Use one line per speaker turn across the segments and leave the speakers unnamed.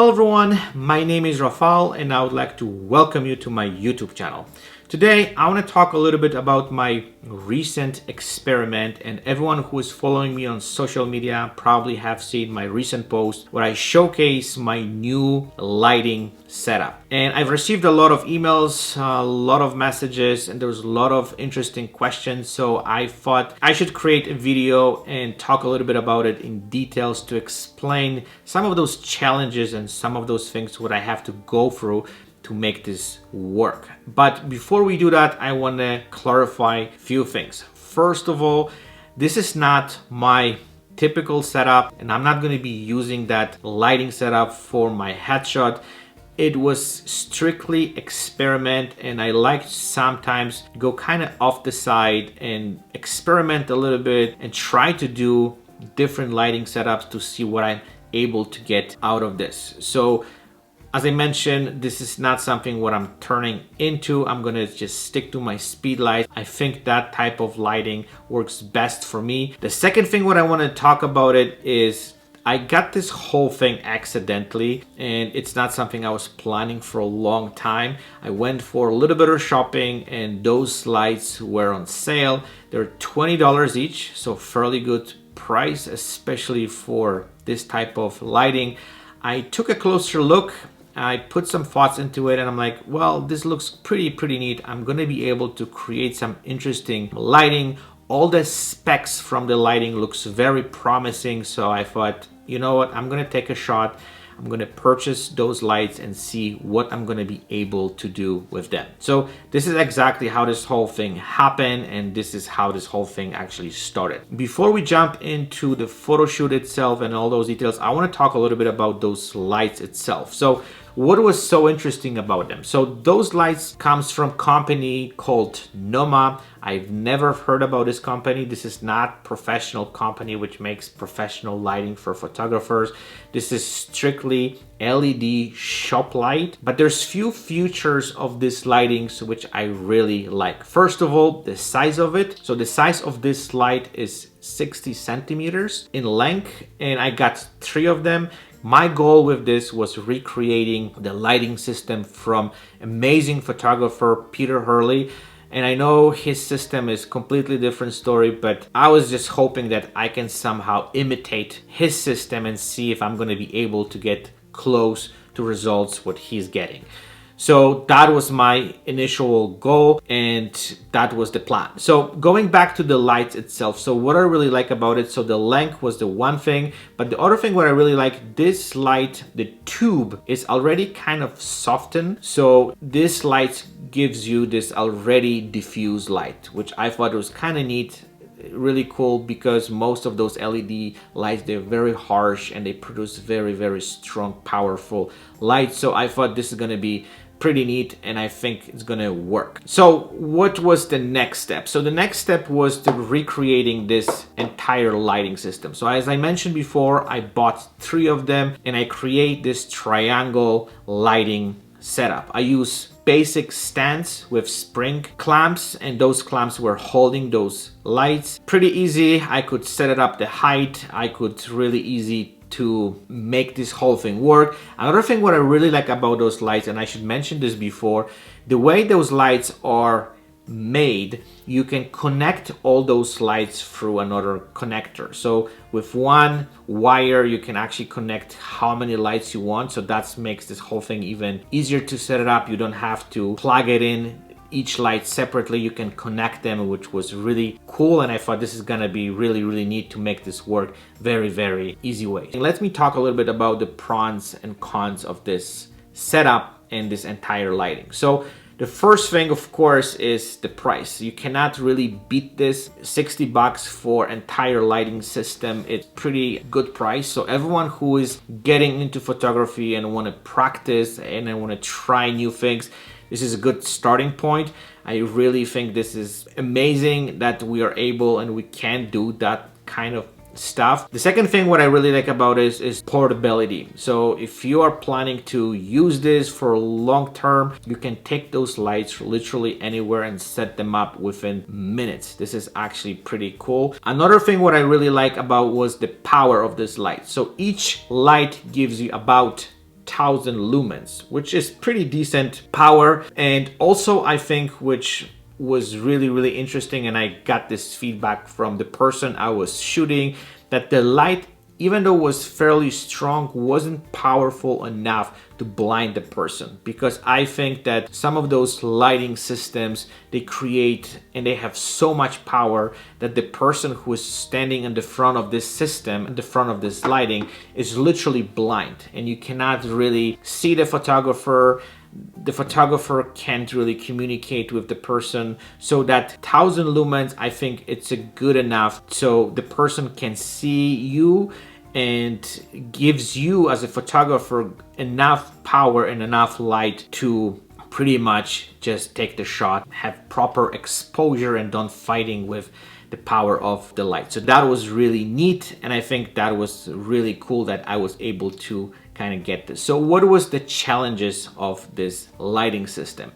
Hello everyone, my name is Rafael and I would like to welcome you to my YouTube channel. Today I want to talk a little bit about my recent experiment, and everyone who is following me on social media probably have seen my recent post where I showcase my new lighting setup. And I've received a lot of emails, a lot of messages, and there was a lot of interesting questions. So I thought I should create a video and talk a little bit about it in details to explain some of those challenges and some of those things what I have to go through to make this work. But before we do that, I want to clarify a few things. First of all, this is not my typical setup, and I'm not going to be using that lighting setup for my headshot. It was strictly experiment, and I like sometimes go kind of off the side and experiment a little bit and try to do different lighting setups to see what I'm able to get out of this. So as I mentioned, this is not something what I'm turning into. I'm gonna just stick to my speed light. I think that type of lighting works best for me. The second thing what I wanna talk about it is I got this whole thing accidentally, and it's not something I was planning for a long time. I went for a little bit of shopping and those lights were on sale. They're $20 each, so fairly good price, especially for this type of lighting. I took a closer look. I put some thoughts into it and I'm like, well, this looks pretty neat. I'm gonna be able to create some interesting lighting. All the specs from the lighting looks very promising. So I thought, you know what, I'm gonna take a shot. I'm gonna purchase those lights and see what I'm gonna be able to do with them. So this is exactly how this whole thing happened, and this is how this whole thing actually started. Before we jump into the photo shoot itself and all those details, I wanna talk a little bit about those lights itself. So what was so interesting about them? So those lights comes from a company called Noma. I've never heard about this company. This is not professional company which makes professional lighting for photographers. This is strictly LED shop light, but there's few features of this lighting which I really like. First of all, the size of it. So the size of this light is 60 centimeters in length, and I got 3 of them. My goal with this was recreating the lighting system from amazing photographer Peter Hurley. And I know his system is completely different story, but I was just hoping that I can somehow imitate his system and see if I'm going to be able to get close to results what he's getting. So that was my initial goal, and that was the plan. So going back to the lights itself, so what I really like about it, so the length was the one thing, but the other thing what I really like, this light, the tube is already kind of softened. So this light gives you this already diffused light, which I thought was kind of neat. Really cool, because most of those LED lights, they're very harsh and they produce very strong, powerful lights. So I thought this is going to be pretty neat, and I think it's gonna work. So what was the next step? So the next step was to recreating this entire lighting system. So as I mentioned before, I bought 3 of them and I create this triangle lighting setup. I use basic stands with spring clamps, and those clamps were holding those lights. Pretty easy. I could set it up the height. I could really easy to make this whole thing work. Another thing what I really like about those lights, and I should mention this before, the way those lights are made, you can connect all those lights through another connector. So with one wire you can actually connect how many lights you want, so that makes this whole thing even easier to set it up. You don't have to plug it in each light separately, you can connect them, which was really cool, and I thought this is gonna be really neat to make this work very easy way. And let me talk a little bit about the pros and cons of this setup and this entire lighting. So the first thing, of course, is the price. You cannot really beat this. 60 bucks for entire lighting system. It's pretty good price. So everyone who is getting into photography and want to practice and want to try new things, this is a good starting point. I really think this is amazing that we are able and we can do that kind of stuff. The second thing what I really like about it is portability. So if you are planning to use this for long term, you can take those lights literally anywhere and set them up within minutes. This is actually pretty cool. Another thing what I really like about was the power of this light. So each light gives you about 1000 lumens, which is pretty decent power. And also I think, which was really interesting, and I got this feedback from the person I was shooting, that the light, even though it was fairly strong, wasn't powerful enough to blind the person. Because I think that some of those lighting systems, they create and they have so much power that the person who is standing in the front of this system, in the front of this lighting, is literally blind, and you cannot really see the photographer. The photographer can't really communicate with the person. So that 1000 lumens, I think it's a good enough so the person can see you, and gives you as a photographer enough power and enough light to pretty much just take the shot, have proper exposure, and don't fighting with the power of the light. So that was really neat, and I think that was really cool that I was able to kind of get this. So what was the challenges of this lighting system?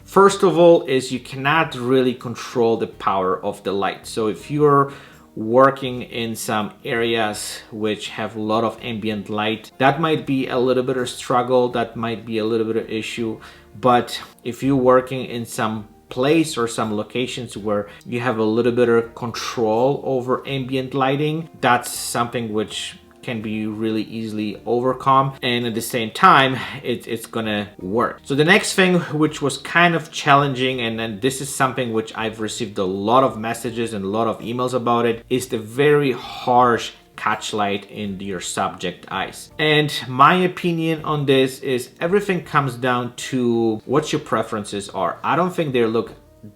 First of all is you cannot really control the power of the light. So if you're working in some areas which have a lot of ambient light, that might be a little bit of struggle, that might be a little bit of issue. But if you're working in some place or some locations where you have a little bit of control over ambient lighting, that's something which can be really easily overcome, and at the same time it's gonna work. So the next thing, which was kind of challenging, and this is something which I've received a lot of messages and a lot of emails about it, is the very harsh catch light in your subject eyes. And my opinion on this is everything comes down to what your preferences are. I don't think they look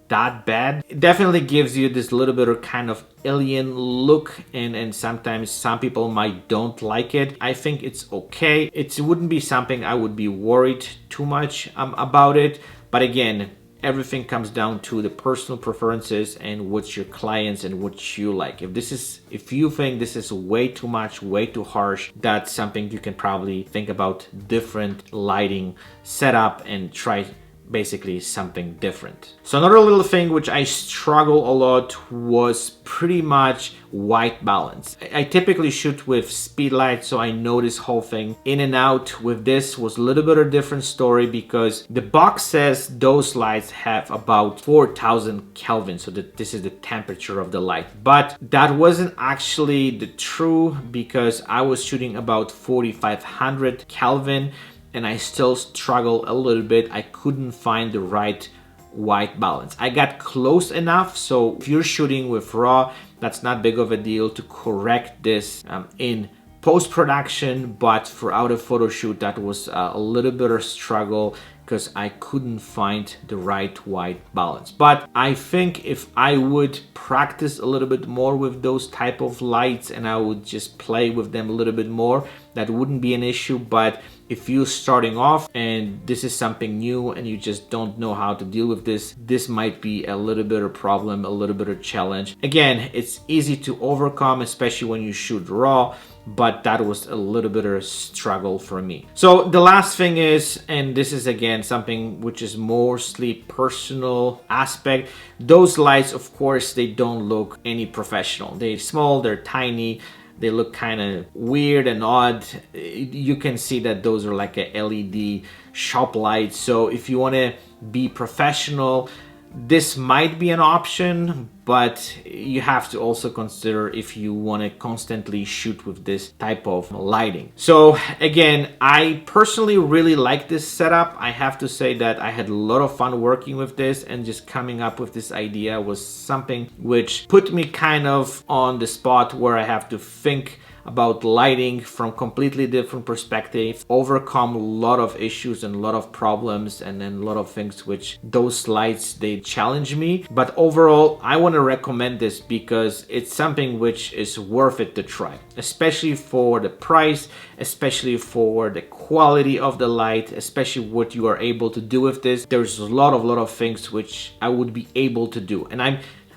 that bad. It definitely gives you this little bit of kind of alien look, and sometimes some people might don't like it. I think it's okay. It wouldn't be something I would be worried too much about it. But again, everything comes down to the personal preferences and what's your clients and what you like. If you think this is way too much, way too harsh, that's something you can probably think about different lighting setup and try basically something different. So another little thing which I struggle a lot was pretty much white balance. I typically shoot with speed light, so I know this whole thing in and out. With this was a little bit of a different story, because the box says those lights have about 4000 Kelvin, so that this is the temperature of the light. But that wasn't actually the true, because I was shooting about 4500 Kelvin, and I still struggle a little bit. I couldn't find the right white balance. I got close enough, so if you're shooting with RAW, that's not big of a deal to correct this in post-production, but for out of photo shoot, that was a little bit of struggle, because I couldn't find the right white balance. But I think if I would practice a little bit more with those type of lights, and I would just play with them a little bit more, that wouldn't be an issue. But if you're starting off and this is something new and you just don't know how to deal with this might be a little bit of problem, a little bit of challenge. Again, it's easy to overcome, especially when you shoot RAW, but that was a little bit of a struggle for me. So the last thing is, and this is again something which is mostly personal aspect, those lights, of course, they don't look any professional. They're small, they're tiny, they look kind of weird and odd. You can see that those are like a LED shop lights. So if you want to be professional, this might be an option, but you have to also consider if you want to constantly shoot with this type of lighting. So again, I personally really like this setup. I have to say that I had a lot of fun working with this, and just coming up with this idea was something which put me kind of on the spot where I have to think about lighting from completely different perspective, overcome a lot of issues and a lot of problems, and then a lot of things which those lights, they challenge me. But overall, I want to recommend this because it's something which is worth it to try, especially for the price, especially for the quality of the light, especially what you are able to do with this. There's a lot of things which I would be able to do, and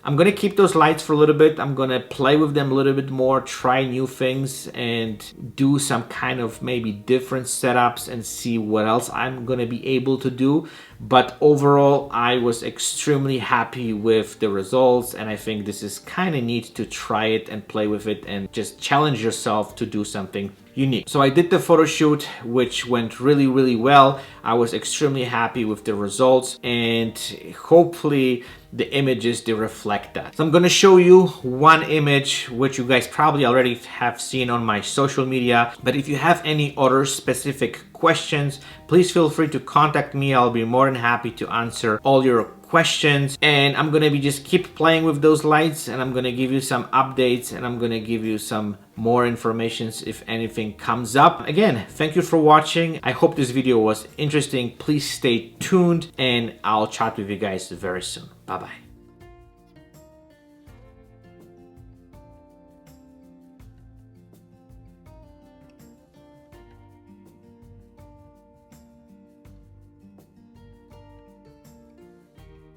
I'm gonna keep those lights for a little bit. I'm gonna play with them a little bit more, try new things, and do some kind of maybe different setups and see what else I'm gonna be able to do. but overall I was extremely happy with the results, and I think this is kind of neat to try it and play with it and just challenge yourself to do something unique. So I did the photo shoot, which went really well. I was extremely happy with the results, and hopefully the images, they reflect that. So I'm gonna show you one image which you guys probably already have seen on my social media, but if you have any other specific questions, please feel free to contact me. I'll be more than happy to answer all your questions, and I'm gonna be just keep playing with those lights, and I'm gonna give you some updates, and I'm gonna give you some more information if anything comes up. Again, thank you for watching. I hope this video was interesting. Please stay tuned, and I'll chat with you guys very soon. Bye bye.